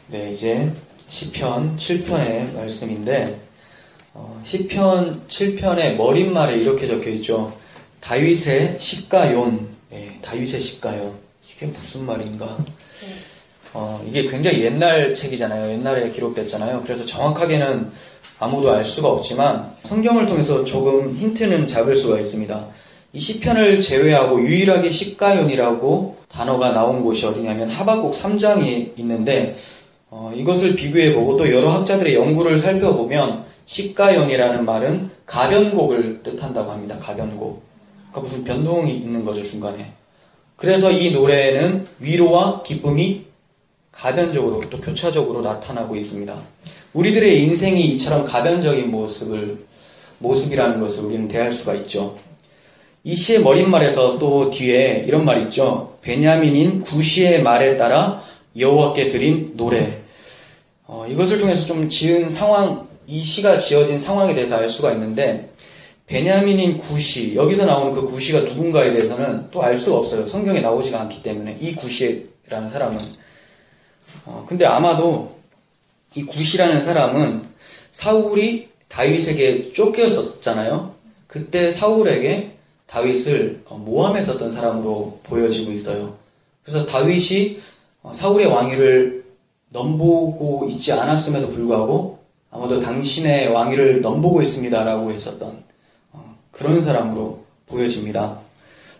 네, 이제 시편 7편의 말씀인데 시편 7편의 머릿말에 이렇게 적혀있죠. 다윗의 시가yon. 네, 다윗의 시가yon. 이게 무슨 말인가? 이게 굉장히 옛날 책이잖아요. 옛날에 기록됐잖아요. 그래서 정확하게는 아무도 알 수가 없지만 성경을 통해서 조금 힌트는 잡을 수가 있습니다. 이 시편을 제외하고 유일하게 시가연이라고 단어가 나온 곳이 어디냐면 하박국 3장이 있는데 이것을 비교해보고 또 여러 학자들의 연구를 살펴보면 시가연이라는 말은 가변곡을 뜻한다고 합니다. 가변곡. 그러니까 무슨 변동이 있는 거죠, 중간에. 그래서 이 노래에는 위로와 기쁨이 가변적으로 또 교차적으로 나타나고 있습니다. 우리들의 인생이 이처럼 가변적인 모습이라는 것을 우리는 대할 수가 있죠. 이 시의 머릿말에서 또 뒤에 이런 말이 있죠. 베냐민인 구시의 말에 따라 여호와께 드린 노래. 이것을 통해서 좀 지은 상황, 이 시가 지어진 상황에 대해서 알 수가 있는데 베냐민인 구시, 여기서 나오는 그 구시가 누군가에 대해서는 또 알 수가 없어요. 성경에 나오지가 않기 때문에 이 구시라는 사람은. 근데 아마도 이 구시라는 사람은 사울이 다윗에게 쫓겼었잖아요. 그때 사울에게 다윗을 모함했었던 사람으로 보여지고 있어요. 그래서 다윗이 사울의 왕위를 넘보고 있지 않았음에도 불구하고 아마도 당신의 왕위를 넘보고 있습니다라고 했었던 그런 사람으로 보여집니다.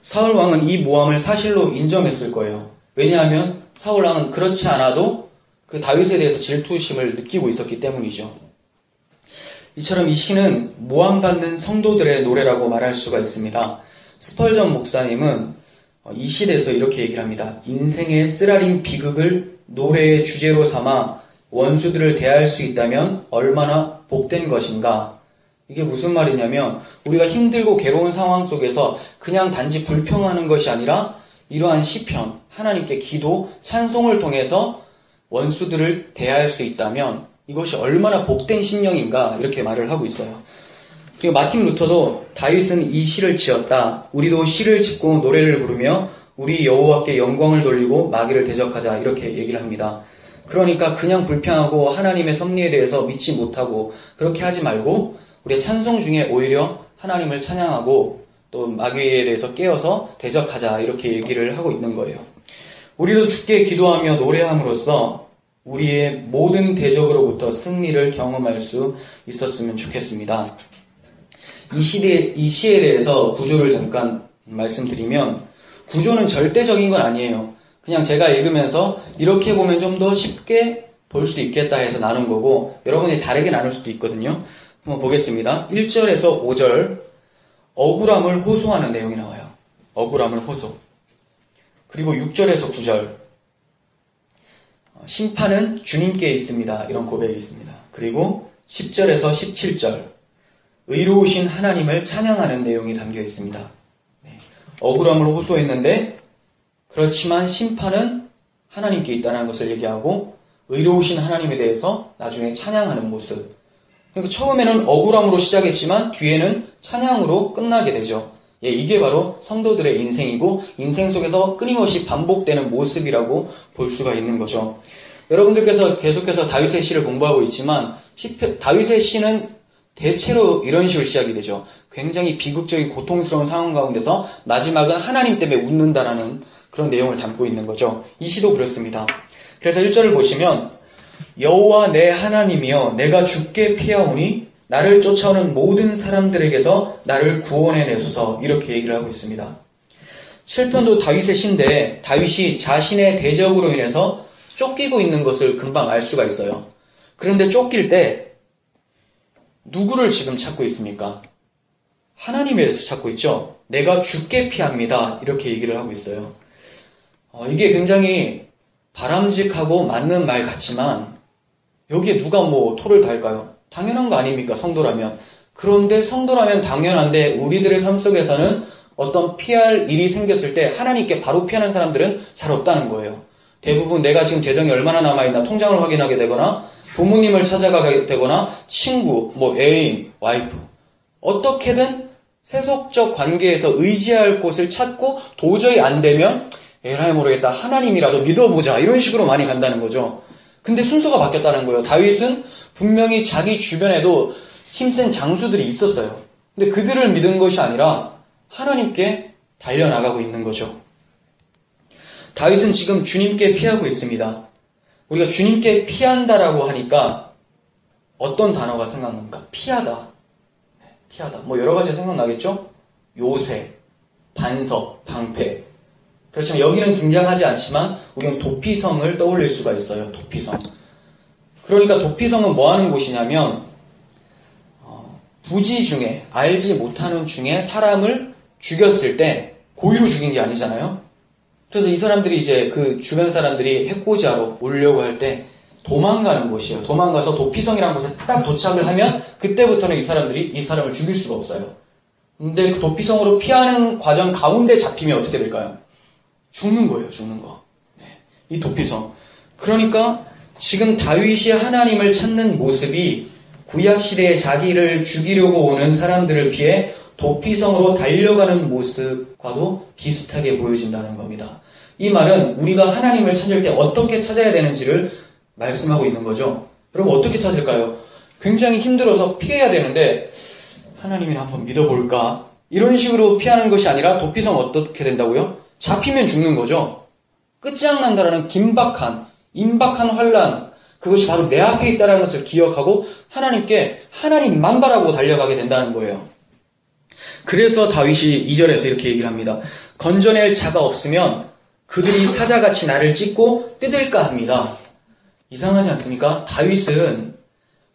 사울 왕은 이 모함을 사실로 인정했을 거예요. 왜냐하면 사울 왕은 그렇지 않아도 그 다윗에 대해서 질투심을 느끼고 있었기 때문이죠. 이처럼 이 시는 모함받는 성도들의 노래라고 말할 수가 있습니다. 스펄전 목사님은 이 시에 대해서 이렇게 얘기를 합니다. 인생의 쓰라린 비극을 노래의 주제로 삼아 원수들을 대할 수 있다면 얼마나 복된 것인가. 이게 무슨 말이냐면 우리가 힘들고 괴로운 상황 속에서 그냥 단지 불평하는 것이 아니라 이러한 시편, 하나님께 기도, 찬송을 통해서 원수들을 대할 수 있다면 이것이 얼마나 복된 심령인가 이렇게 말을 하고 있어요. 그리고 마틴 루터도 다윗은 이 시를 지었다. 우리도 시를 짓고 노래를 부르며 우리 여호와께 영광을 돌리고 마귀를 대적하자 이렇게 얘기를 합니다. 그러니까 그냥 불평하고 하나님의 섭리에 대해서 믿지 못하고 그렇게 하지 말고 우리의 찬송 중에 오히려 하나님을 찬양하고 또 마귀에 대해서 깨어서 대적하자 이렇게 얘기를 하고 있는 거예요. 우리도 주께 기도하며 노래함으로써 우리의 모든 대적으로부터 승리를 경험할 수 있었으면 좋겠습니다. 이 시에 대해서 구조를 잠깐 말씀드리면 구조는 절대적인 건 아니에요. 그냥 제가 읽으면서 이렇게 보면 좀 더 쉽게 볼 수 있겠다 해서 나눈 거고 여러분이 다르게 나눌 수도 있거든요. 한번 보겠습니다. 1절에서 5절 억울함을 호소하는 내용이 나와요. 억울함을 호소. 그리고 6절에서 9절 심판은 주님께 있습니다. 이런 고백이 있습니다. 그리고 10절에서 17절 의로우신 하나님을 찬양하는 내용이 담겨 있습니다. 억울함을 호소했는데 그렇지만 심판은 하나님께 있다는 것을 얘기하고 의로우신 하나님에 대해서 나중에 찬양하는 모습. 그러니까 처음에는 억울함으로 시작했지만 뒤에는 찬양으로 끝나게 되죠. 이게 바로 성도들의 인생이고 인생 속에서 끊임없이 반복되는 모습이라고 볼 수가 있는 거죠. 여러분들께서 계속해서 다윗의 시를 공부하고 있지만 다윗의 시는 대체로 이런 식으로 시작이 되죠. 굉장히 비극적인 고통스러운 상황 가운데서 마지막은 하나님 때문에 웃는다라는 그런 내용을 담고 있는 거죠. 이 시도 그렇습니다. 그래서 1절을 보시면 여호와 내 하나님이여 내가 주께 피하오니 나를 쫓아오는 모든 사람들에게서 나를 구원해내소서 이렇게 얘기를 하고 있습니다. 7편도 다윗의 시인데 다윗이 자신의 대적으로 인해서 쫓기고 있는 것을 금방 알 수가 있어요. 그런데 쫓길 때 누구를 지금 찾고 있습니까? 하나님에 대해서 찾고 있죠. 내가 주께 피합니다. 이렇게 얘기를 하고 있어요. 이게 굉장히 바람직하고 맞는 말 같지만 여기에 누가 토를 달까요? 당연한 거 아닙니까? 성도라면. 그런데 성도라면 당연한데 우리들의 삶 속에서는 어떤 피할 일이 생겼을 때 하나님께 바로 피하는 사람들은 잘 없다는 거예요. 대부분 내가 지금 재정이 얼마나 남아있나 통장을 확인하게 되거나 부모님을 찾아가게 되거나 친구, 애인, 와이프 어떻게든 세속적 관계에서 의지할 곳을 찾고 도저히 안 되면 에라이 모르겠다 하나님이라도 믿어보자 이런 식으로 많이 간다는 거죠. 근데 순서가 바뀌었다는 거예요. 다윗은 분명히 자기 주변에도 힘센 장수들이 있었어요. 근데 그들을 믿은 것이 아니라 하나님께 달려나가고 있는 거죠. 다윗은 지금 주님께 피하고 있습니다. 우리가 주님께 피한다라고 하니까 어떤 단어가 생각납니까? 피하다. 피하다. 뭐 여러 가지 생각나겠죠? 요새, 반석, 방패. 그렇지만 여기는 등장하지 않지만 우리는 도피성을 떠올릴 수가 있어요. 도피성. 그러니까 도피성은 뭐 하는 곳이냐면 부지 중에 알지 못하는 중에 사람을 죽였을 때 고의로 죽인 게 아니잖아요. 그래서 이 사람들이 이제 그 주변 사람들이 해코지하러 오려고 할 때 도망가는 곳이에요. 도망가서 도피성이라는 곳에 딱 도착을 하면 그때부터는 이 사람들이 이 사람을 죽일 수가 없어요. 근데 그 도피성으로 피하는 과정 가운데 잡히면 어떻게 될까요? 죽는 거예요. 죽는 거. 네. 이 도피성. 그러니까 지금 다윗이 하나님을 찾는 모습이 구약시대에 자기를 죽이려고 오는 사람들을 피해 도피성으로 달려가는 모습과도 비슷하게 보여진다는 겁니다. 이 말은 우리가 하나님을 찾을 때 어떻게 찾아야 되는지를 말씀하고 있는 거죠. 여러분 어떻게 찾을까요? 굉장히 힘들어서 피해야 되는데 하나님이나 한번 믿어볼까? 이런 식으로 피하는 것이 아니라 도피성 어떻게 된다고요? 잡히면 죽는 거죠. 끝장난다라는 긴박한, 임박한 환란, 그것이 바로 내 앞에 있다는 것을 기억하고 하나님께 하나님만 바라고 달려가게 된다는 거예요. 그래서 다윗이 2절에서 이렇게 얘기를 합니다. 건져낼 자가 없으면 그들이 사자같이 나를 찢고 뜯을까 합니다. 이상하지 않습니까? 다윗은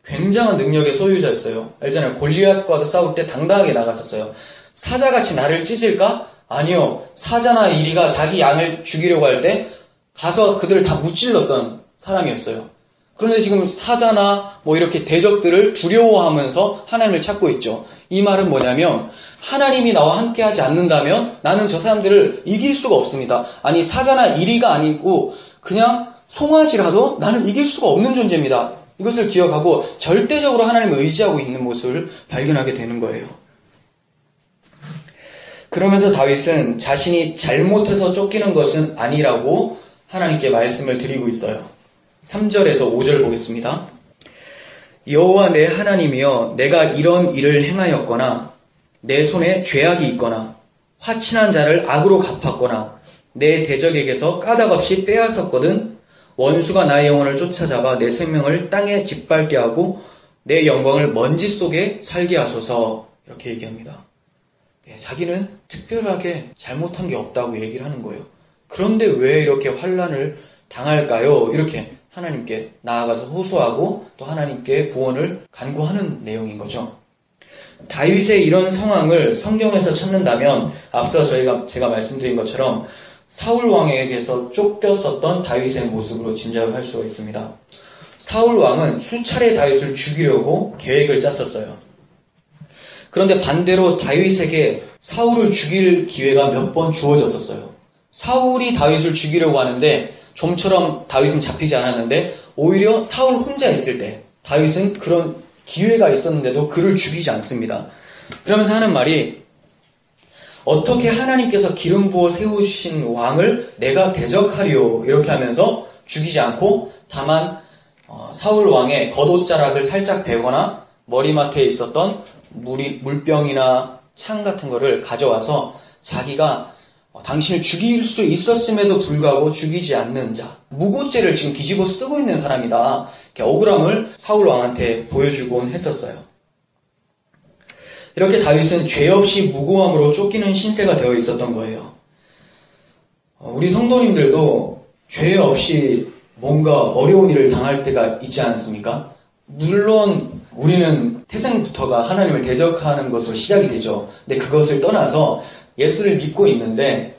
굉장한 능력의 소유자였어요. 알잖아요. 골리앗과도 싸울 때 당당하게 나갔었어요. 사자같이 나를 찢을까? 아니요. 사자나 이리가 자기 양을 죽이려고 할 때 가서 그들을 다 무찔렀던 사람이었어요. 그런데 지금 사자나 뭐 이렇게 대적들을 두려워하면서 하나님을 찾고 있죠. 이 말은 뭐냐면 하나님이 나와 함께 하지 않는다면 나는 저 사람들을 이길 수가 없습니다. 아니 사자나 이리가 아니고 그냥 송아지라도 나는 이길 수가 없는 존재입니다. 이것을 기억하고 절대적으로 하나님을 의지하고 있는 모습을 발견하게 되는 거예요. 그러면서 다윗은 자신이 잘못해서 쫓기는 것은 아니라고 하나님께 말씀을 드리고 있어요. 3절에서 5절 보겠습니다. 여호와 내 하나님이여 내가 이런 일을 행하였거나 내 손에 죄악이 있거나 화친한 자를 악으로 갚았거나 내 대적에게서 까닭없이 빼앗았거든 원수가 나의 영혼을 쫓아잡아 내 생명을 땅에 짓밟게 하고 내 영광을 먼지 속에 살게 하소서 이렇게 얘기합니다. 자기는 특별하게 잘못한 게 없다고 얘기를 하는 거예요. 그런데 왜 이렇게 환난을 당할까요? 이렇게 하나님께 나아가서 호소하고 또 하나님께 구원을 간구하는 내용인 거죠. 다윗의 이런 상황을 성경에서 찾는다면 앞서 제가 말씀드린 것처럼 사울 왕에게서 쫓겼었던 다윗의 모습으로 짐작을 할 수가 있습니다. 사울 왕은 수차례 다윗을 죽이려고 계획을 짰었어요. 그런데 반대로 다윗에게 사울을 죽일 기회가 몇 번 주어졌었어요. 사울이 다윗을 죽이려고 하는데 좀처럼 다윗은 잡히지 않았는데 오히려 사울 혼자 있을 때 다윗은 그런 기회가 있었는데도 그를 죽이지 않습니다. 그러면서 하는 말이 어떻게 하나님께서 기름 부어 세우신 왕을 내가 대적하리요 이렇게 하면서 죽이지 않고 다만 사울 왕의 겉옷자락을 살짝 베거나 머리맡에 있었던 물병이나 창 같은 거를 가져와서 자기가 당신을 죽일 수 있었음에도 불구하고 죽이지 않는 자, 무고죄를 지금 뒤집어 쓰고 있는 사람이다. 이렇게 억울함을 사울 왕한테 보여주곤 했었어요. 이렇게 다윗은 죄 없이 무고함으로 쫓기는 신세가 되어 있었던 거예요. 우리 성도님들도 죄 없이 뭔가 어려운 일을 당할 때가 있지 않습니까? 물론 우리는 태생부터가 하나님을 대적하는 것으로 시작이 되죠. 근데 그것을 떠나서 예수를 믿고 있는데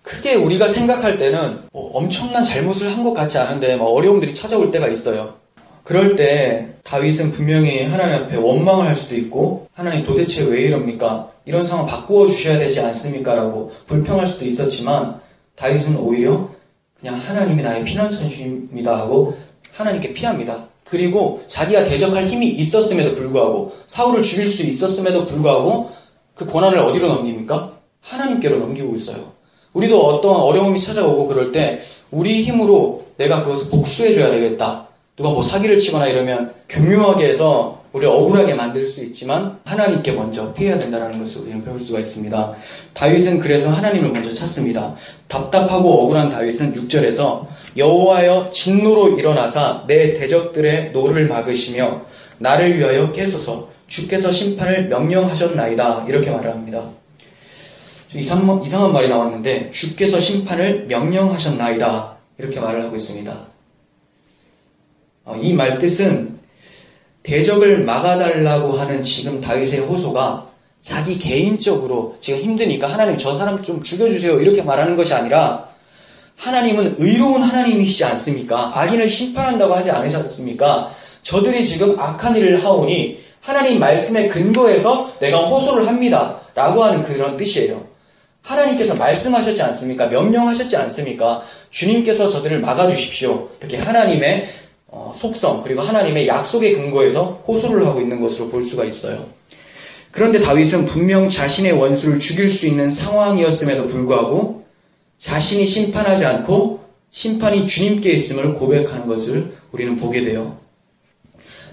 크게 우리가 생각할 때는 엄청난 잘못을 한 것 같지 않은데 어려움들이 찾아올 때가 있어요. 그럴 때 다윗은 분명히 하나님 앞에 원망을 할 수도 있고 하나님 도대체 왜 이럽니까? 이런 상황 바꾸어 주셔야 되지 않습니까? 라고 불평할 수도 있었지만 다윗은 오히려 그냥 하나님이 나의 피난처입니다 하고 하나님께 피합니다. 그리고 자기가 대적할 힘이 있었음에도 불구하고 사울을 죽일 수 있었음에도 불구하고 그 권한을 어디로 넘깁니까? 하나님께로 넘기고 있어요. 우리도 어떠한 어려움이 찾아오고 그럴 때 우리 힘으로 내가 그것을 복수해줘야 되겠다. 누가 뭐 사기를 치거나 이러면 교묘하게 해서 우리를 억울하게 만들 수 있지만 하나님께 먼저 피해야 된다는 것을 우리는 배울 수가 있습니다. 다윗은 그래서 하나님을 먼저 찾습니다. 답답하고 억울한 다윗은 6절에서 여호와여 진노로 일어나사 내 대적들의 노를 막으시며 나를 위하여 깨소서 주께서 심판을 명령하셨나이다. 이렇게 말을 합니다. 이상한 말이 나왔는데 주께서 심판을 명령하셨나이다. 이렇게 말을 하고 있습니다. 이 말 뜻은 대적을 막아달라고 하는 지금 다윗의 호소가 자기 개인적으로 지금 힘드니까 하나님 저 사람 좀 죽여주세요 이렇게 말하는 것이 아니라 하나님은 의로운 하나님이시지 않습니까? 악인을 심판한다고 하지 않으셨습니까? 저들이 지금 악한 일을 하오니 하나님 말씀에 근거해서 내가 호소를 합니다 라고 하는 그런 뜻이에요. 하나님께서 말씀하셨지 않습니까? 명령하셨지 않습니까? 주님께서 저들을 막아주십시오. 이렇게 하나님의 속성 그리고 하나님의 약속에 근거해서 호소를 하고 있는 것으로 볼 수가 있어요. 그런데 다윗은 분명 자신의 원수를 죽일 수 있는 상황이었음에도 불구하고 자신이 심판하지 않고 심판이 주님께 있음을 고백하는 것을 우리는 보게 돼요.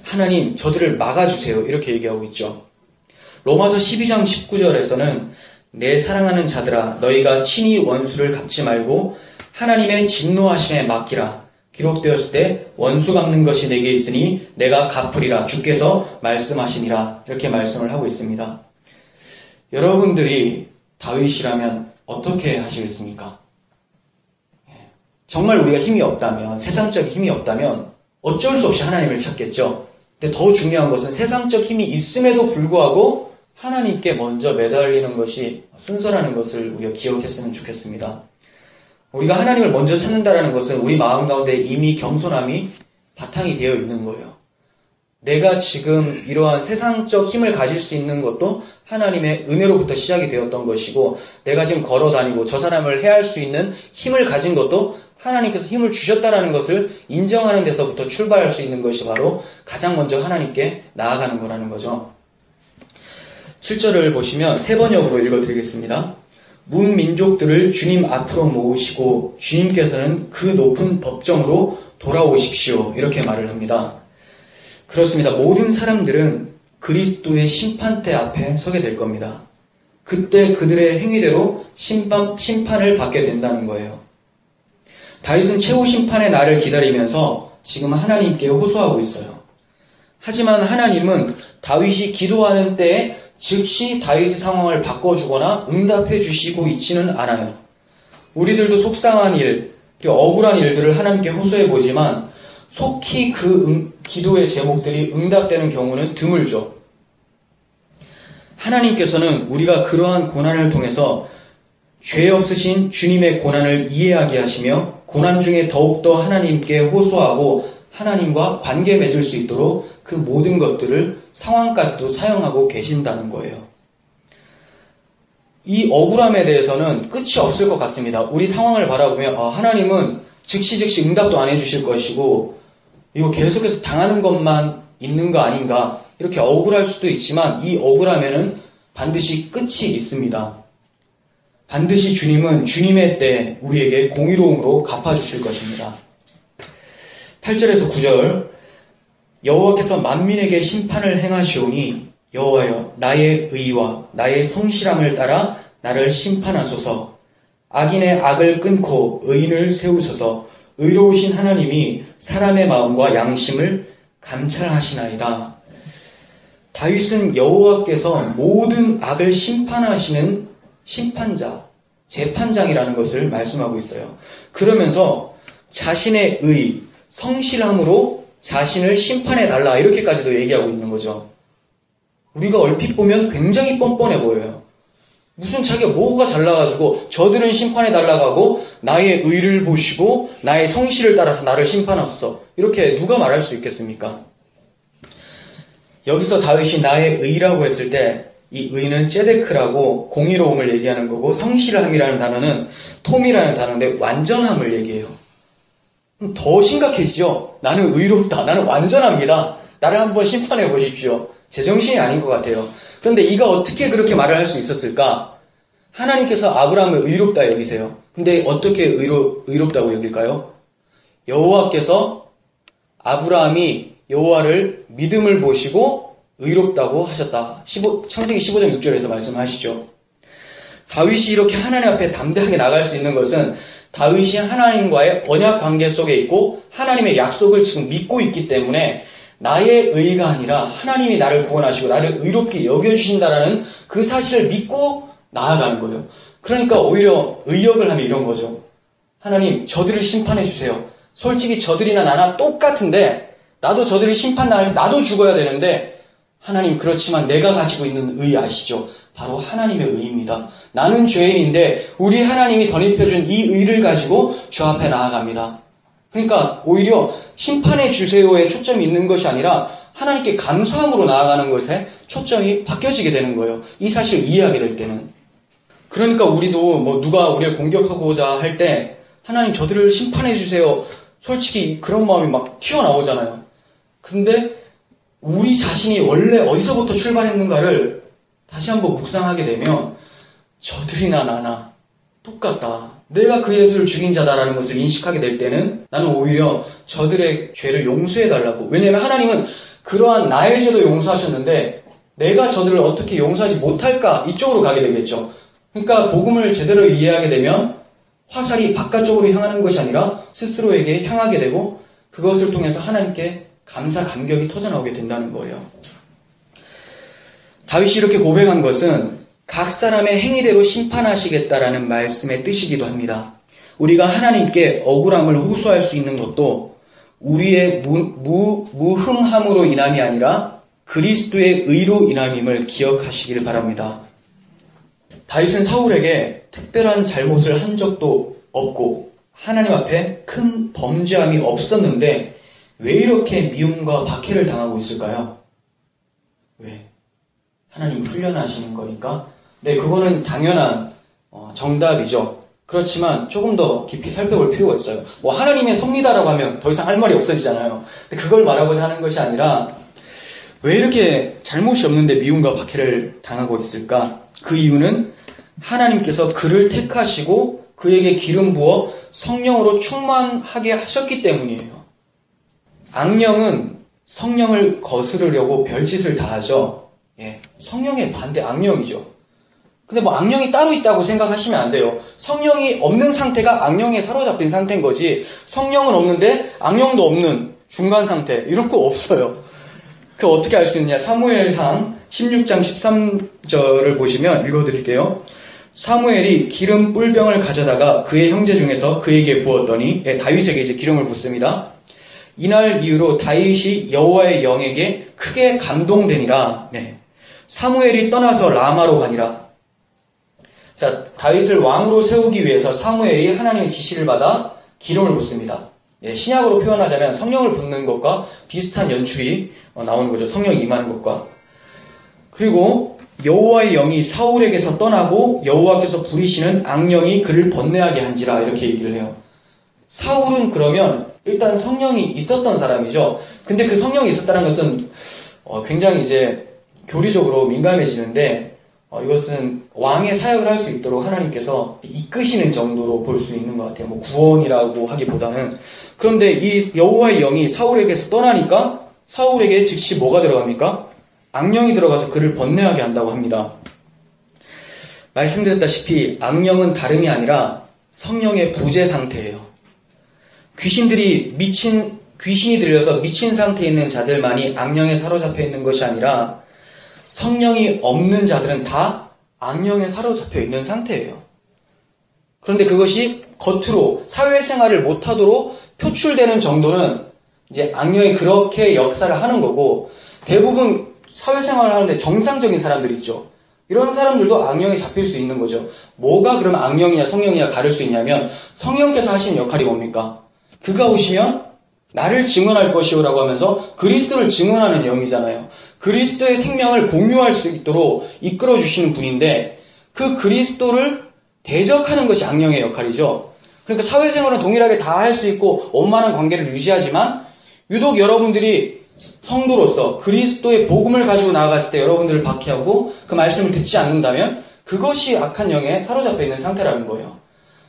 하나님 저들을 막아주세요 이렇게 얘기하고 있죠. 로마서 12장 19절에서는 내 사랑하는 자들아 너희가 친히 원수를 갚지 말고 하나님의 진노하심에 맡기라. 기록되었을 때 원수 갚는 것이 내게 있으니 내가 갚으리라 주께서 말씀하시니라 이렇게 말씀을 하고 있습니다. 여러분들이 다윗이라면 어떻게 하시겠습니까? 정말 우리가 힘이 없다면 세상적 힘이 없다면 어쩔 수 없이 하나님을 찾겠죠. 근데 더 중요한 것은 세상적 힘이 있음에도 불구하고 하나님께 먼저 매달리는 것이 순서라는 것을 우리가 기억했으면 좋겠습니다. 우리가 하나님을 먼저 찾는다는 것은 우리 마음 가운데 이미 겸손함이 바탕이 되어 있는 거예요. 내가 지금 이러한 세상적 힘을 가질 수 있는 것도 하나님의 은혜로부터 시작이 되었던 것이고 내가 지금 걸어다니고 저 사람을 해할 수 있는 힘을 가진 것도 하나님께서 힘을 주셨다는 것을 인정하는 데서부터 출발할 수 있는 것이 바로 가장 먼저 하나님께 나아가는 거라는 거죠. 7절을 보시면 세 번역으로 읽어드리겠습니다. 문민족들을 주님 앞으로 모으시고 주님께서는 그 높은 법정으로 돌아오십시오. 이렇게 말을 합니다. 그렇습니다. 모든 사람들은 그리스도의 심판대 앞에 서게 될 겁니다. 그때 그들의 행위대로 심판을 받게 된다는 거예요. 다윗은 최후 심판의 날을 기다리면서 지금 하나님께 호소하고 있어요. 하지만 하나님은 다윗이 기도하는 때에 즉시 다윗의 상황을 바꿔주거나 응답해 주시고 있지는 않아요. 우리들도 속상한 일, 억울한 일들을 하나님께 호소해 보지만 속히 그 기도의 제목들이 응답되는 경우는 드물죠. 하나님께서는 우리가 그러한 고난을 통해서 죄 없으신 주님의 고난을 이해하게 하시며 고난 중에 더욱더 하나님께 호소하고 하나님과 관계 맺을 수 있도록 그 모든 것들을 상황까지도 사용하고 계신다는 거예요. 이 억울함에 대해서는 끝이 없을 것 같습니다. 우리 상황을 바라보면 하나님은 즉시 응답도 안 해주실 것이고 이거 계속해서 당하는 것만 있는 거 아닌가 이렇게 억울할 수도 있지만 이 억울함에는 반드시 끝이 있습니다. 반드시 주님은 주님의 때 우리에게 공의로움으로 갚아주실 것입니다. 8절에서 9절 여호와께서 만민에게 심판을 행하시오니 여호와여 나의 의와 나의 성실함을 따라 나를 심판하소서. 악인의 악을 끊고 의인을 세우소서. 의로우신 하나님이 사람의 마음과 양심을 감찰하시나이다. 다윗은 여호와께서 모든 악을 심판하시는 심판자, 재판장이라는 것을 말씀하고 있어요. 그러면서 자신의 의, 성실함으로 자신을 심판해달라 이렇게까지도 얘기하고 있는 거죠. 우리가 얼핏 보면 굉장히 뻔뻔해 보여요. 무슨 자기가 뭐가 잘나가지고 저들은 심판해달라고 하고 나의 의를 보시고 나의 성실을 따라서 나를 심판하소서 이렇게 누가 말할 수 있겠습니까? 여기서 다윗이 나의 의라고 했을 때 이 의는 ጼ데크라고 공의로움을 얘기하는 거고 성실함이라는 단어는 톰이라는 단어인데 완전함을 얘기해요. 더 심각해지죠. 나는 의롭다. 나는 완전합니다. 나를 한번 심판해 보십시오. 제정신이 아닌 것 같아요. 그런데 이가 어떻게 그렇게 말을 할 수 있었을까? 하나님께서 아브라함을 의롭다 여기세요. 근데 어떻게 의롭다고 여길까요? 여호와께서 아브라함이 여호와를 믿음을 보시고 의롭다고 하셨다. 창세기 15장 6절에서 말씀하시죠. 다윗이 이렇게 하나님 앞에 담대하게 나갈 수 있는 것은 다윗이 하나님과의 언약 관계 속에 있고 하나님의 약속을 지금 믿고 있기 때문에 나의 의가 아니라 하나님이 나를 구원하시고 나를 의롭게 여겨주신다라는 그 사실을 믿고 나아가는 거예요. 그러니까 오히려 의역을 하면 이런 거죠. 하나님, 저들을 심판해 주세요. 솔직히 저들이나 나나 똑같은데 나도 저들이 심판당하면서 나도 죽어야 되는데 하나님, 그렇지만 내가 가지고 있는 의 아시죠? 바로 하나님의 의입니다. 나는 죄인인데 우리 하나님이 덧입혀준 이 의를 가지고 주 앞에 나아갑니다. 그러니까 오히려 심판해 주세요에 초점이 있는 것이 아니라 하나님께 감사함으로 나아가는 것에 초점이 바뀌어지게 되는 거예요. 이 사실을 이해하게 될 때는. 그러니까 우리도 누가 우리를 공격하고자 할 때 하나님, 저들을 심판해 주세요. 솔직히 그런 마음이 막 튀어나오잖아요. 근데 우리 자신이 원래 어디서부터 출발했는가를 다시 한번 묵상하게 되면 저들이나 나나 똑같다. 내가 그 예수를 죽인 자다라는 것을 인식하게 될 때는 나는 오히려 저들의 죄를 용서해달라고. 왜냐하면 하나님은 그러한 나의 죄도 용서하셨는데 내가 저들을 어떻게 용서하지 못할까? 이쪽으로 가게 되겠죠. 그러니까 복음을 제대로 이해하게 되면 화살이 바깥쪽으로 향하는 것이 아니라 스스로에게 향하게 되고 그것을 통해서 하나님께 감사, 감격이 터져나오게 된다는 거예요. 다윗이 이렇게 고백한 것은 각 사람의 행위대로 심판하시겠다라는 말씀의 뜻이기도 합니다. 우리가 하나님께 억울함을 호소할 수 있는 것도 우리의 무흠함으로 인함이 아니라 그리스도의 의로 인함임을 기억하시기를 바랍니다. 다윗은 사울에게 특별한 잘못을 한 적도 없고 하나님 앞에 큰 범죄함이 없었는데 왜 이렇게 미움과 박해를 당하고 있을까요? 왜? 하나님 훈련하시는 거니까? 네, 그거는 당연한 정답이죠. 그렇지만 조금 더 깊이 살펴볼 필요가 있어요. 하나님의 섭리다라고 하면 더 이상 할 말이 없어지잖아요. 근데 그걸 말하고자 하는 것이 아니라 왜 이렇게 잘못이 없는데 미움과 박해를 당하고 있을까? 그 이유는 하나님께서 그를 택하시고 그에게 기름 부어 성령으로 충만하게 하셨기 때문이에요. 악령은 성령을 거스르려고 별짓을 다 하죠. 예, 성령의 반대 악령이죠. 근데 악령이 따로 있다고 생각하시면 안 돼요. 성령이 없는 상태가 악령에 사로잡힌 상태인 거지, 성령은 없는데 악령도 없는 중간 상태, 이런 거 없어요. 그 어떻게 알 수 있느냐? 사무엘상 16장 13절을 보시면 읽어드릴게요. 사무엘이 기름 뿔병을 가져다가 그의 형제 중에서 그에게 부었더니, 다윗에게 이제 기름을 붓습니다. 이날 이후로 다윗이 여호와의 영에게 크게 감동되니라. 네. 사무엘이 떠나서 라마로 가니라. 자, 다윗을 왕으로 세우기 위해서 사무엘이 하나님의 지시를 받아 기름을 붓습니다. 예, 신약으로 표현하자면 성령을 붓는 것과 비슷한 연출이 나오는 거죠. 성령이 임하는 것과. 그리고 여호와의 영이 사울에게서 떠나고 여호와께서 부리시는 악령이 그를 번뇌하게 한지라, 이렇게 얘기를 해요. 사울은 그러면 일단 성령이 있었던 사람이죠. 근데 그 성령이 있었다는 것은 굉장히 이제 교리적으로 민감해지는데, 이것은 왕의 사역을 할 수 있도록 하나님께서 이끄시는 정도로 볼 수 있는 것 같아요. 구원이라고 하기보다는. 그런데 이 여호와의 영이 사울에게서 떠나니까 사울에게 즉시 뭐가 들어갑니까? 악령이 들어가서 그를 번뇌하게 한다고 합니다. 말씀드렸다시피 악령은 다름이 아니라 성령의 부재 상태예요. 귀신이 들려서 미친 상태에 있는 자들만이 악령에 사로잡혀 있는 것이 아니라 성령이 없는 자들은 다 악령에 사로잡혀 있는 상태예요. 그런데 그것이 겉으로 사회생활을 못하도록 표출되는 정도는 이제 악령이 그렇게 역사를 하는 거고, 대부분 사회생활을 하는데 정상적인 사람들 있죠. 이런 사람들도 악령에 잡힐 수 있는 거죠. 뭐가 그러면 악령이냐 성령이냐 가릴 수 있냐면, 성령께서 하시는 역할이 뭡니까? 그가 오시면 나를 증언할 것이오라고 하면서 그리스도를 증언하는 영이잖아요. 그리스도의 생명을 공유할 수 있도록 이끌어주시는 분인데, 그 그리스도를 대적하는 것이 악령의 역할이죠. 그러니까 사회생활은 동일하게 다 할 수 있고 원만한 관계를 유지하지만, 유독 여러분들이 성도로서 그리스도의 복음을 가지고 나아갔을 때 여러분들을 박해하고 그 말씀을 듣지 않는다면 그것이 악한 영에 사로잡혀 있는 상태라는 거예요.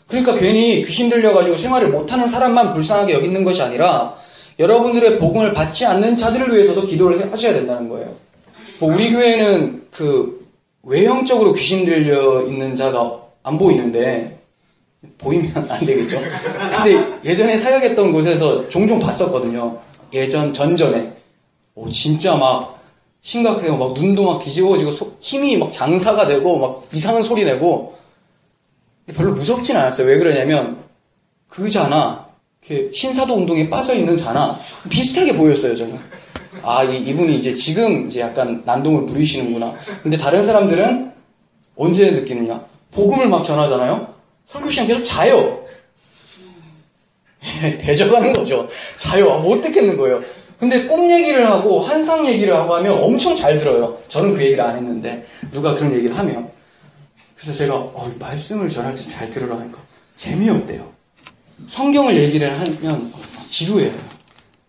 그러니까 괜히 귀신 들려가지고 생활을 못하는 사람만 불쌍하게 여기는 것이 아니라 여러분들의 복음을 받지 않는 자들을 위해서도 기도를 하셔야 된다는 거예요. 우리 교회는 외형적으로 귀신 들려 있는 자가 안 보이는데, 보이면 안 되겠죠. 근데 예전에 사역했던 곳에서 종종 봤었거든요. 전전에. 진짜 막 심각해요. 막 눈도 막 뒤집어지고 힘이 막 장사가 되고 막 이상한 소리 내고. 별로 무섭진 않았어요. 왜 그러냐면 그 자나 이렇게 신사도 운동에 빠져 있는 자나 비슷하게 보였어요. 저는. 이분이 지금 약간 난동을 부리시는구나. 근데 다른 사람들은 언제 느끼느냐? 복음을 막 전하잖아요. 설교 시간 계속 자요. 대적하는 거죠. 자요. 못 듣겠는 거예요. 근데 꿈 얘기를 하고 환상 얘기를 하고 하면 엄청 잘 들어요. 저는 그 얘기를 안 했는데 누가 그런 얘기를 하면. 그래서 제가 말씀을 전할 때 잘 들으라니까 재미없대요. 성경을 얘기를 하면 지루해요.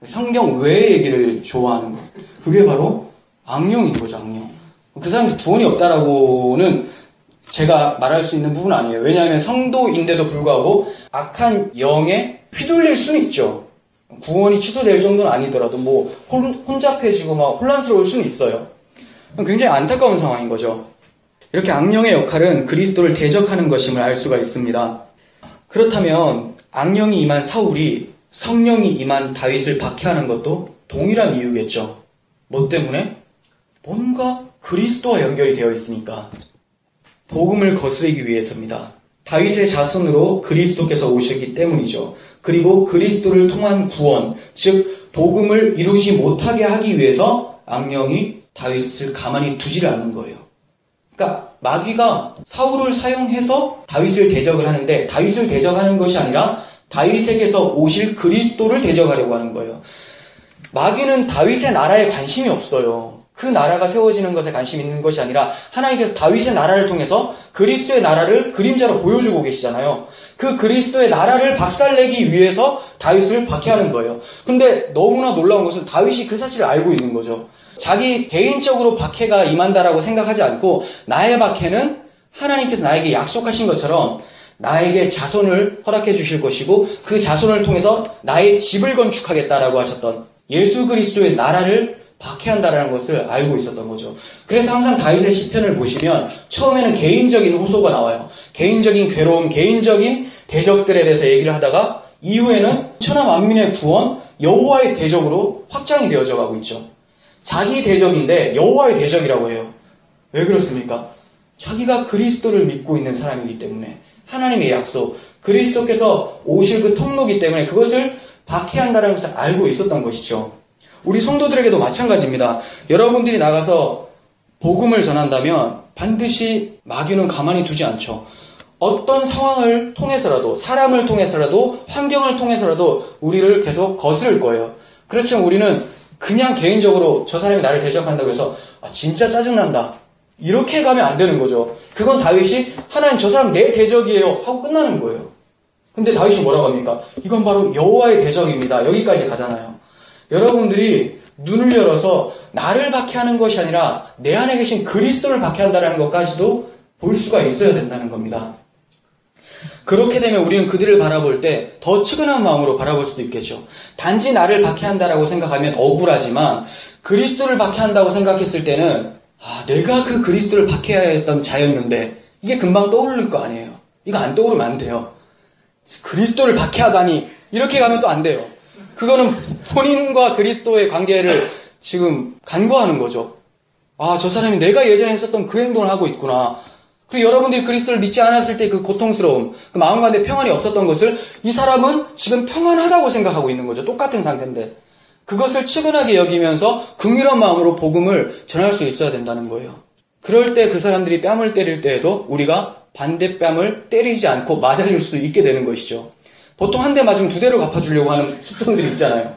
성경 외의 얘기를 좋아하는 거. 그게 바로 악령인 거죠. 악령. 그 사람들 구원이 없다라고는 제가 말할 수 있는 부분은 아니에요. 왜냐하면 성도인데도 불구하고 악한 영에 휘둘릴 수는 있죠. 구원이 취소될 정도는 아니더라도 혼잡해지고 막 혼란스러울 수는 있어요. 굉장히 안타까운 상황인 거죠. 이렇게 악령의 역할은 그리스도를 대적하는 것임을 알 수가 있습니다. 그렇다면 악령이 임한 사울이 성령이 임한 다윗을 박해하는 것도 동일한 이유겠죠. 뭐 때문에? 뭔가 그리스도와 연결이 되어 있으니까. 복음을 거스르기 위해서입니다. 다윗의 자손으로 그리스도께서 오셨기 때문이죠. 그리고 그리스도를 통한 구원, 즉 복음을 이루지 못하게 하기 위해서 악령이 다윗을 가만히 두지를 않는 거예요. 그러니까 마귀가 사울을 사용해서 다윗을 대적을 하는데 다윗을 대적하는 것이 아니라 다윗에게서 오실 그리스도를 대적하려고 하는 거예요. 마귀는 다윗의 나라에 관심이 없어요. 그 나라가 세워지는 것에 관심 있는 것이 아니라 하나님께서 다윗의 나라를 통해서 그리스도의 나라를 그림자로 보여주고 계시잖아요. 그 그리스도의 나라를 박살내기 위해서 다윗을 박해하는 거예요. 근데 너무나 놀라운 것은 다윗이 그 사실을 알고 있는 거죠. 자기 개인적으로 박해가 임한다라고 생각하지 않고 나의 박해는 하나님께서 나에게 약속하신 것처럼 나에게 자손을 허락해 주실 것이고 그 자손을 통해서 나의 집을 건축하겠다라고 하셨던 예수 그리스도의 나라를 박해한다라는 것을 알고 있었던 거죠. 그래서 항상 다윗의 시편을 보시면 처음에는 개인적인 호소가 나와요. 개인적인 괴로움, 개인적인 대적들에 대해서 얘기를 하다가 이후에는 천하 만민의 구원, 여호와의 대적으로 확장이 되어져 가고 있죠. 자기 대적인데 여호와의 대적이라고 해요. 왜 그렇습니까? 자기가 그리스도를 믿고 있는 사람이기 때문에 하나님의 약속, 그리스도께서 오실 그 통로이기 때문에 그것을 박해한다는 것을 알고 있었던 것이죠. 우리 성도들에게도 마찬가지입니다. 여러분들이 나가서 복음을 전한다면 반드시 마귀는 가만히 두지 않죠. 어떤 상황을 통해서라도, 사람을 통해서라도, 환경을 통해서라도 우리를 계속 거스를 거예요. 그렇지만 우리는 그냥 개인적으로 저 사람이 나를 대적한다고 해서 진짜 짜증난다. 이렇게 가면 안 되는 거죠. 그건 다윗이 하나님 저 사람 내 대적이에요 하고 끝나는 거예요. 근데 다윗이 뭐라고 합니까? 이건 바로 여호와의 대적입니다. 여기까지 가잖아요. 여러분들이 눈을 열어서 나를 박해하는 것이 아니라 내 안에 계신 그리스도를 박해한다는 것까지도 볼 수가 있어야 된다는 겁니다. 그렇게 되면 우리는 그들을 바라볼 때 더 측은한 마음으로 바라볼 수도 있겠죠. 단지 나를 박해한다라고 생각하면 억울하지만 그리스도를 박해한다고 생각했을 때는 내가 그 그리스도를 박해해야 했던 자였는데 이게 금방 떠오를 거 아니에요. 이거 안 떠오르면 안 돼요. 그리스도를 박해하다니 이렇게 가면 또 안 돼요. 그거는 본인과 그리스도의 관계를 지금 간과하는 거죠. 저 사람이 내가 예전에 했었던 그 행동을 하고 있구나. 그리고 여러분들이 그리스도를 믿지 않았을 때 그 고통스러움, 그 마음 가운데 평안이 없었던 것을 이 사람은 지금 평안하다고 생각하고 있는 거죠. 똑같은 상태인데. 그것을 측은하게 여기면서 긍휼한 마음으로 복음을 전할 수 있어야 된다는 거예요. 그럴 때 그 사람들이 뺨을 때릴 때에도 우리가 반대 뺨을 때리지 않고 맞아줄 수 있게 되는 것이죠. 보통 한 대 맞으면 두 대로 갚아주려고 하는 습성들이 있잖아요.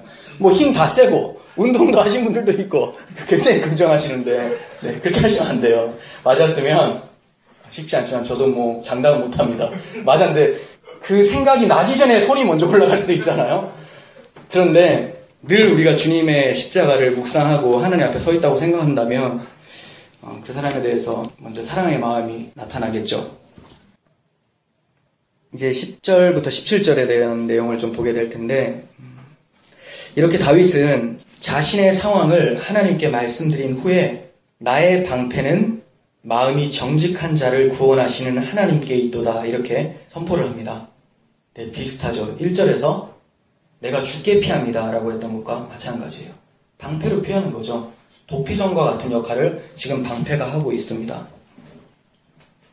힘 다 세고 운동도 하신 분들도 있고 굉장히 긍정하시는데 그렇게 하시면 안 돼요. 맞았으면 쉽지 않지만 저도 장담은 못합니다. 맞았는데 그 생각이 나기 전에 손이 먼저 올라갈 수도 있잖아요. 그런데 늘 우리가 주님의 십자가를 묵상하고 하나님 앞에 서 있다고 생각한다면 그 사람에 대해서 먼저 사랑의 마음이 나타나겠죠. 이제 10절부터 17절에 대한 내용을 좀 보게 될 텐데 이렇게 다윗은 자신의 상황을 하나님께 말씀드린 후에 나의 방패는 마음이 정직한 자를 구원하시는 하나님께 있도다 이렇게 선포를 합니다. 네, 비슷하죠. 1절에서 내가 죽게 피합니다 라고 했던 것과 마찬가지예요. 방패로 피하는 거죠. 도피성과 같은 역할을 지금 방패가 하고 있습니다.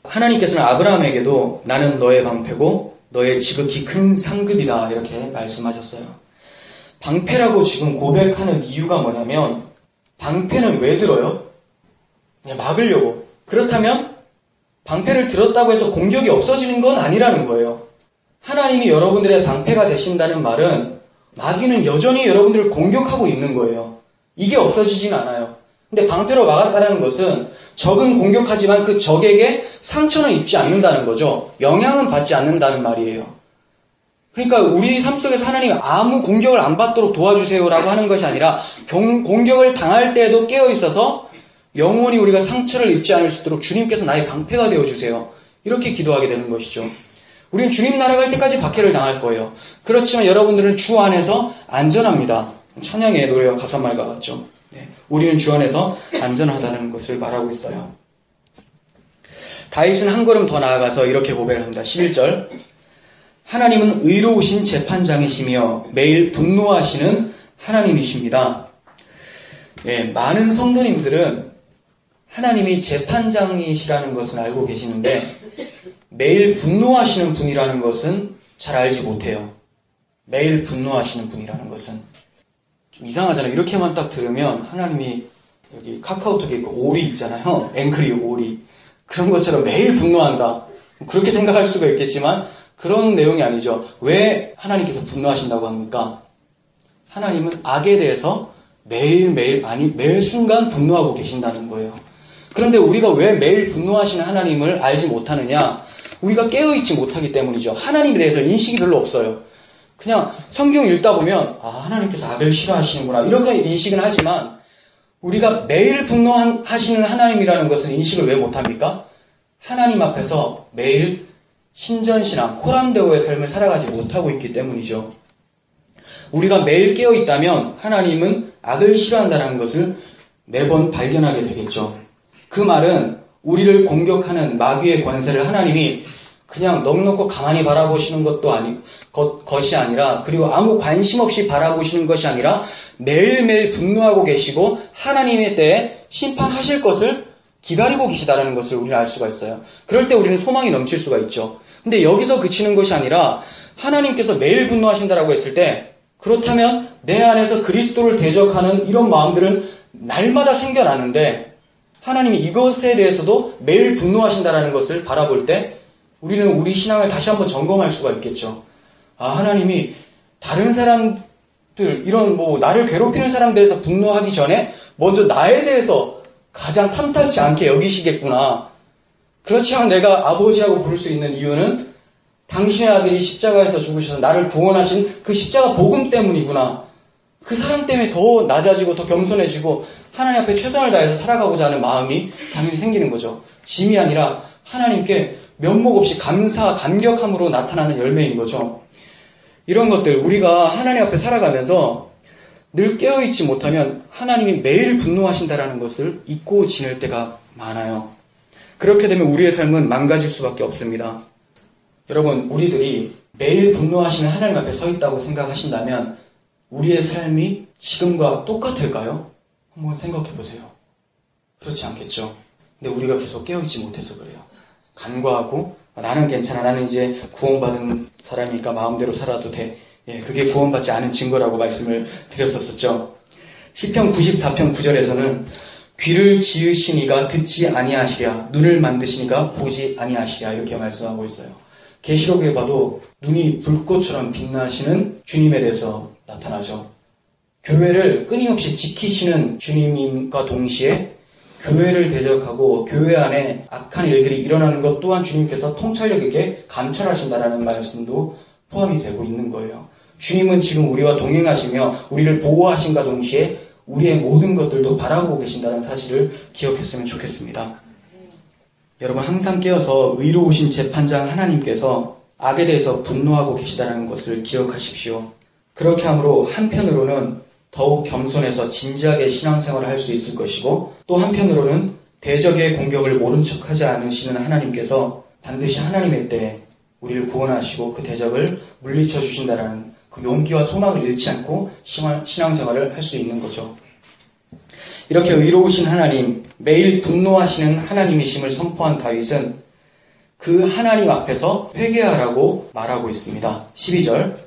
하나님께서는 아브라함에게도 나는 너의 방패고 너의 지극히 큰 상급이다 이렇게 말씀하셨어요. 방패라고 지금 고백하는 이유가 뭐냐면 방패는 왜 들어요? 그냥 막으려고. 그렇다면 방패를 들었다고 해서 공격이 없어지는 건 아니라는 거예요. 하나님이 여러분들의 방패가 되신다는 말은 마귀는 여전히 여러분들을 공격하고 있는 거예요. 이게 없어지진 않아요. 근데 방패로 막았다는 것은 적은 공격하지만 그 적에게 상처는 입지 않는다는 거죠. 영향은 받지 않는다는 말이에요. 그러니까 우리 삶 속에서 하나님이 아무 공격을 안 받도록 도와주세요라고 하는 것이 아니라 공격을 당할 때에도 깨어 있어서 영원히 우리가 상처를 입지 않을 수 있도록 주님께서 나의 방패가 되어주세요. 이렇게 기도하게 되는 것이죠. 우리는 주님 날아갈 때까지 박해를 당할 거예요. 그렇지만 여러분들은 주 안에서 안전합니다. 찬양의 노래와 가사말과 같죠. 네, 우리는 주 안에서 안전하다는 것을 말하고 있어요. 다윗은 한 걸음 더 나아가서 이렇게 고백을 합니다. 11절 하나님은 의로우신 재판장이시며 매일 분노하시는 하나님이십니다. 네, 많은 성도님들은 하나님이 재판장이시라는 것은 알고 계시는데 매일 분노하시는 분이라는 것은 잘 알지 못해요. 매일 분노하시는 분이라는 것은 좀 이상하잖아요. 이렇게만 딱 들으면 하나님이 여기 카카오톡에 그 오리 있잖아요. 앵그리 오리. 그런 것처럼 매일 분노한다. 그렇게 생각할 수가 있겠지만 그런 내용이 아니죠. 왜 하나님께서 분노하신다고 합니까? 하나님은 악에 대해서 매일매일 아니 매 순간 분노하고 계신다는 거예요. 그런데 우리가 왜 매일 분노하시는 하나님을 알지 못하느냐? 우리가 깨어있지 못하기 때문이죠. 하나님에 대해서 인식이 별로 없어요. 그냥 성경 읽다 보면 하나님께서 악을 싫어하시는구나 이렇게 인식은 하지만 우리가 매일 분노하시는 하나님이라는 것은 인식을 왜 못합니까? 하나님 앞에서 매일 신전신앙, 호람대오의 삶을 살아가지 못하고 있기 때문이죠. 우리가 매일 깨어있다면 하나님은 악을 싫어한다는 것을 매번 발견하게 되겠죠. 그 말은 우리를 공격하는 마귀의 권세를 하나님이 그냥 넉넉히 가만히 바라보시는 것이 아니라 그리고 아무 관심 없이 바라보시는 것이 아니라 매일매일 분노하고 계시고 하나님의 때에 심판하실 것을 기다리고 계시다는 것을 우리는 알 수가 있어요. 그럴 때 우리는 소망이 넘칠 수가 있죠. 근데 여기서 그치는 것이 아니라 하나님께서 매일 분노하신다라고 했을 때 그렇다면 내 안에서 그리스도를 대적하는 이런 마음들은 날마다 생겨나는데 하나님이 이것에 대해서도 매일 분노하신다라는 것을 바라볼 때 우리는 우리 신앙을 다시 한번 점검할 수가 있겠죠. 하나님이 다른 사람들, 이런 나를 괴롭히는 사람들에서 분노하기 전에 먼저 나에 대해서 가장 탐탁지 않게 여기시겠구나. 그렇지만 내가 아버지라고 부를 수 있는 이유는 당신의 아들이 십자가에서 죽으셔서 나를 구원하신 그 십자가 복음 때문이구나. 그 사람 때문에 더 낮아지고 더 겸손해지고 하나님 앞에 최선을 다해서 살아가고자 하는 마음이 당연히 생기는 거죠. 짐이 아니라 하나님께 면목 없이 감격함으로 나타나는 열매인 거죠. 이런 것들 우리가 하나님 앞에 살아가면서 늘 깨어있지 못하면 하나님이 매일 분노하신다라는 것을 잊고 지낼 때가 많아요. 그렇게 되면 우리의 삶은 망가질 수밖에 없습니다. 여러분, 우리들이 매일 분노하시는 하나님 앞에 서 있다고 생각하신다면 우리의 삶이 지금과 똑같을까요? 한번 생각해 보세요. 그렇지 않겠죠. 근데 우리가 계속 깨어있지 못해서 그래요. 간과하고 나는 괜찮아. 나는 이제 구원받은 사람이니까 마음대로 살아도 돼. 그게 구원받지 않은 증거라고 말씀을 드렸었죠. 시편 94편 9절에서는 귀를 지으시니가 듣지 아니하시랴 눈을 만드시니가 보지 아니하시랴 이렇게 말씀하고 있어요. 계시록에 봐도 눈이 불꽃처럼 빛나시는 주님에 대해서 나타나죠. 교회를 끊임없이 지키시는 주님과 동시에 교회를 대적하고 교회 안에 악한 일들이 일어나는 것 또한 주님께서 통찰력 있게 감찰하신다라는 말씀도 포함이 되고 있는 거예요. 주님은 지금 우리와 동행하시며 우리를 보호하신과 동시에 우리의 모든 것들도 바라보고 계신다는 사실을 기억했으면 좋겠습니다. 여러분, 항상 깨어서 의로우신 재판장 하나님께서 악에 대해서 분노하고 계시다는 것을 기억하십시오. 그렇게 함으로 한편으로는 더욱 겸손해서 진지하게 신앙생활을 할 수 있을 것이고, 또 한편으로는 대적의 공격을 모른 척하지 않으시는 하나님께서 반드시 하나님의 때에 우리를 구원하시고 그 대적을 물리쳐 주신다라는 그 용기와 소망을 잃지 않고 신앙생활을 할 수 있는 거죠. 이렇게 의로우신 하나님, 매일 분노하시는 하나님이심을 선포한 다윗은 그 하나님 앞에서 회개하라고 말하고 있습니다. 12절,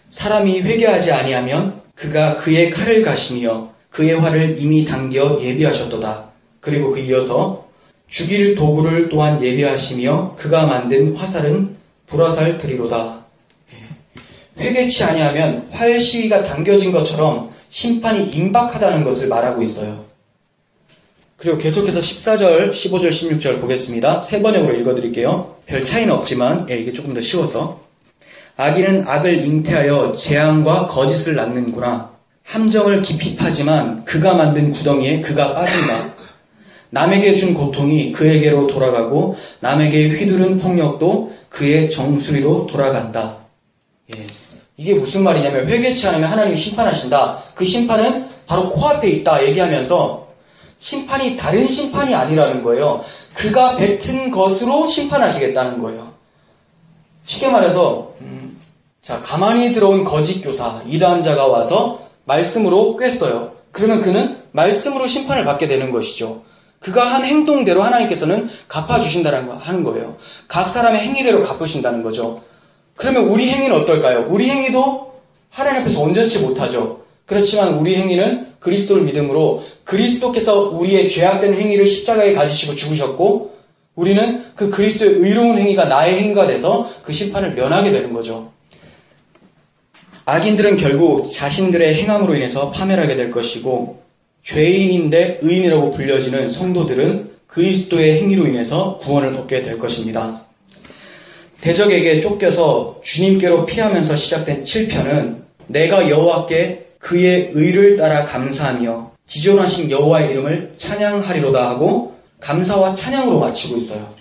사람이 회개하지 아니하면 그가 그의 칼을 가시며 그의 활을 이미 당겨 예비하셨도다. 그리고 그 이어서 죽일 도구를 또한 예비하시며 그가 만든 화살은 불화살 들이로다. 회개치 아니하면 활 시위가 당겨진 것처럼 심판이 임박하다는 것을 말하고 있어요. 그리고 계속해서 14절, 15절, 16절 보겠습니다. 세 번역으로 읽어드릴게요. 별 차이는 없지만 이게 조금 더 쉬워서. 악인은 악을 잉태하여 재앙과 거짓을 낳는구나. 함정을 깊이 파지만 그가 만든 구덩이에 그가 빠진다. 남에게 준 고통이 그에게로 돌아가고 남에게 휘두른 폭력도 그의 정수리로 돌아간다. 이게 무슨 말이냐면 회개치 않으면 하나님이 심판하신다. 그 심판은 바로 코앞에 있다 얘기하면서 심판이 다른 심판이 아니라는 거예요. 그가 뱉은 것으로 심판하시겠다는 거예요. 쉽게 말해서 가만히 들어온 거짓 교사, 이단자가 와서 말씀으로 꿰어요. 그러면 그는 말씀으로 심판을 받게 되는 것이죠. 그가 한 행동대로 하나님께서는 갚아주신다는 거 하는 거예요. 각 사람의 행위대로 갚으신다는 거죠. 그러면 우리 행위는 어떨까요? 우리 행위도 하나님 앞에서 온전치 못하죠. 그렇지만 우리 행위는 그리스도를 믿음으로 그리스도께서 우리의 죄악된 행위를 십자가에 가지시고 죽으셨고 우리는 그 그리스도의 의로운 행위가 나의 행위가 돼서 그 심판을 면하게 되는 거죠. 악인들은 결국 자신들의 행함으로 인해서 파멸하게 될 것이고 죄인인데 의인이라고 불려지는 성도들은 그리스도의 행위로 인해서 구원을 얻게 될 것입니다. 대적에게 쫓겨서 주님께로 피하면서 시작된 7편은 내가 여호와께 그의 의를 따라 감사하며 지존하신 여호와의 이름을 찬양하리로다 하고 감사와 찬양으로 마치고 있어요.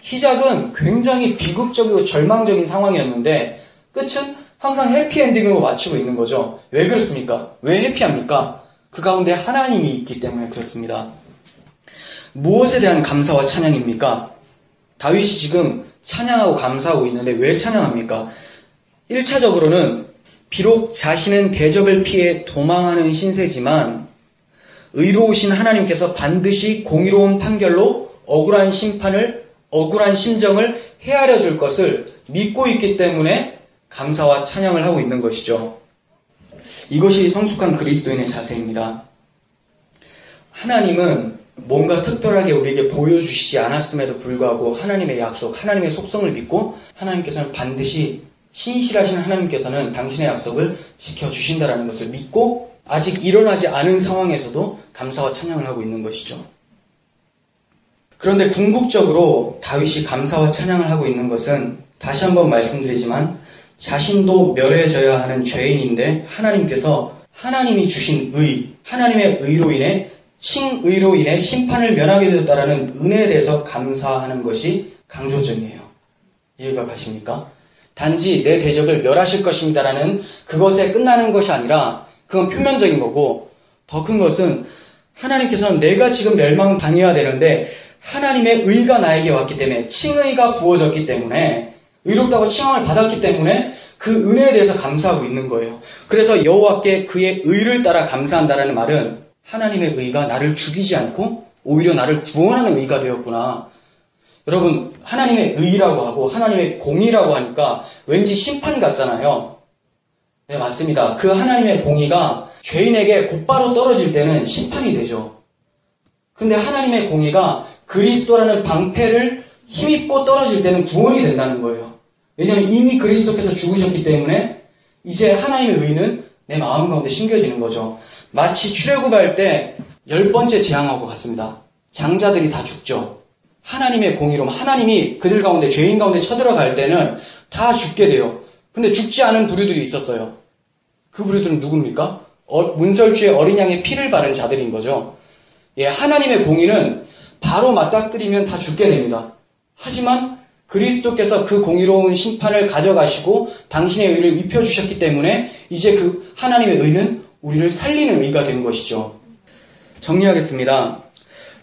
시작은 굉장히 비극적이고 절망적인 상황이었는데 끝은 항상 해피엔딩으로 마치고 있는 거죠. 왜 그렇습니까? 왜 해피합니까? 그 가운데 하나님이 있기 때문에 그렇습니다. 무엇에 대한 감사와 찬양입니까? 다윗이 지금 찬양하고 감사하고 있는데 왜 찬양합니까? 1차적으로는 비록 자신은 대적을 피해 도망하는 신세지만 의로우신 하나님께서 반드시 공의로운 판결로 억울한 심정을 헤아려 줄 것을 믿고 있기 때문에 감사와 찬양을 하고 있는 것이죠. 이것이 성숙한 그리스도인의 자세입니다. 하나님은 뭔가 특별하게 우리에게 보여주시지 않았음에도 불구하고 하나님의 약속, 하나님의 속성을 믿고 하나님께서는 반드시 신실하신 하나님께서는 당신의 약속을 지켜주신다는 것을 믿고 아직 일어나지 않은 상황에서도 감사와 찬양을 하고 있는 것이죠. 그런데 궁극적으로 다윗이 감사와 찬양을 하고 있는 것은 다시 한번 말씀드리지만 자신도 멸해져야 하는 죄인인데 하나님께서 하나님이 주신 의, 하나님의 의로 인해 칭의로 인해 심판을 면하게 되었다라는 은혜에 대해서 감사하는 것이 강조점이에요. 이해가 가십니까? 단지 내 대적을 멸하실 것입니다라는 그것에 끝나는 것이 아니라 그건 표면적인 거고 더 큰 것은 하나님께서는 내가 지금 멸망당해야 되는데 하나님의 의가 나에게 왔기 때문에 칭의가 부어졌기 때문에 의롭다고 칭함을 받았기 때문에 그 은혜에 대해서 감사하고 있는 거예요. 그래서 여호와께 그의 의를 따라 감사한다라는 말은 하나님의 의가 나를 죽이지 않고 오히려 나를 구원하는 의가 되었구나. 여러분, 하나님의 의라고 하고 하나님의 공의라고 하니까 왠지 심판 같잖아요. 네, 맞습니다. 그 하나님의 공의가 죄인에게 곧바로 떨어질 때는 심판이 되죠. 근데 하나님의 공의가 그리스도라는 방패를 힘입고 떨어질 때는 구원이 된다는 거예요. 왜냐하면 이미 그리스도께서 죽으셨기 때문에 이제 하나님의 의는 내 마음 가운데 심겨지는 거죠. 마치 출애굽할 때 10번째 재앙하고 같습니다. 장자들이 다 죽죠. 하나님의 공의로 하나님이 그들 가운데 죄인 가운데 쳐들어갈 때는 다 죽게 돼요. 근데 죽지 않은 부류들이 있었어요. 그 부류들은 누굽니까? 문설주의 어린 양의 피를 바른 자들인 거죠. 하나님의 공의는 바로 맞닥뜨리면 다 죽게 됩니다. 하지만 그리스도께서 그 공의로운 심판을 가져가시고 당신의 의를 입혀주셨기 때문에 이제 그 하나님의 의는 우리를 살리는 의가 된 것이죠. 정리하겠습니다.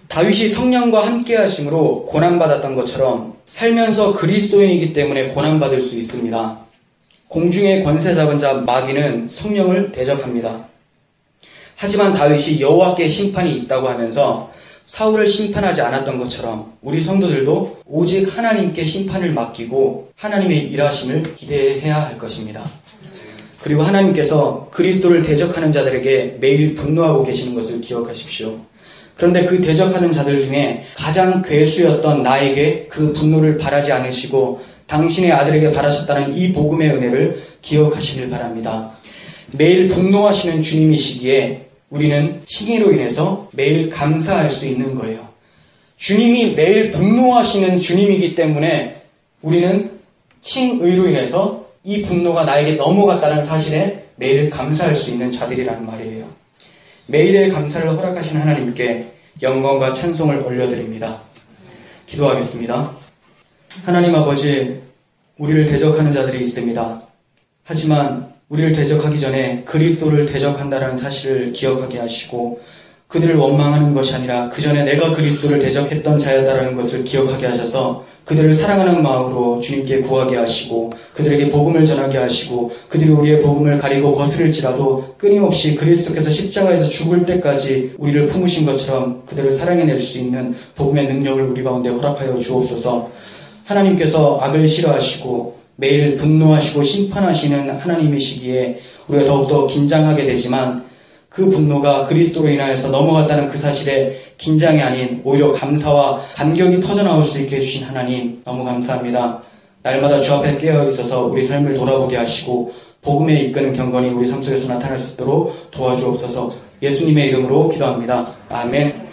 다윗이 성령과 함께 하심으로 고난받았던 것처럼 살면서 그리스도인이기 때문에 고난받을 수 있습니다. 공중의 권세 잡은 자 마귀는 성령을 대적합니다. 하지만 다윗이 여호와께 심판이 있다고 하면서 사울을 심판하지 않았던 것처럼 우리 성도들도 오직 하나님께 심판을 맡기고 하나님의 일하심을 기대해야 할 것입니다. 그리고 하나님께서 그리스도를 대적하는 자들에게 매일 분노하고 계시는 것을 기억하십시오. 그런데 그 대적하는 자들 중에 가장 괴수였던 나에게 그 분노를 바라지 않으시고 당신의 아들에게 바라셨다는 이 복음의 은혜를 기억하시길 바랍니다. 매일 분노하시는 주님이시기에 우리는 칭의로 인해서 매일 감사할 수 있는 거예요. 주님이 매일 분노하시는 주님이기 때문에 우리는 칭의로 인해서 이 분노가 나에게 넘어갔다는 사실에 매일 감사할 수 있는 자들이라는 말이에요. 매일의 감사를 허락하신 하나님께 영광과 찬송을 올려드립니다. 기도하겠습니다. 하나님 아버지, 우리를 대적하는 자들이 있습니다. 하지만 우리를 대적하기 전에 그리스도를 대적한다는 사실을 기억하게 하시고 그들을 원망하는 것이 아니라 그 전에 내가 그리스도를 대적했던 자였다는 것을 기억하게 하셔서 그들을 사랑하는 마음으로 주님께 구하게 하시고 그들에게 복음을 전하게 하시고 그들이 우리의 복음을 가리고 거스를지라도 끊임없이 그리스도께서 십자가에서 죽을 때까지 우리를 품으신 것처럼 그들을 사랑해낼 수 있는 복음의 능력을 우리 가운데 허락하여 주옵소서. 하나님께서 악을 싫어하시고 매일 분노하시고 심판하시는 하나님이시기에 우리가 더욱더 긴장하게 되지만 그 분노가 그리스도로 인하여서 넘어갔다는 그 사실에 긴장이 아닌 오히려 감사와 감격이 터져나올 수 있게 해주신 하나님 너무 감사합니다. 날마다 주 앞에 깨어 있어서 우리 삶을 돌아보게 하시고 복음에 이끄는 경건이 우리 삶 속에서 나타날 수 있도록 도와주옵소서. 예수님의 이름으로 기도합니다. 아멘.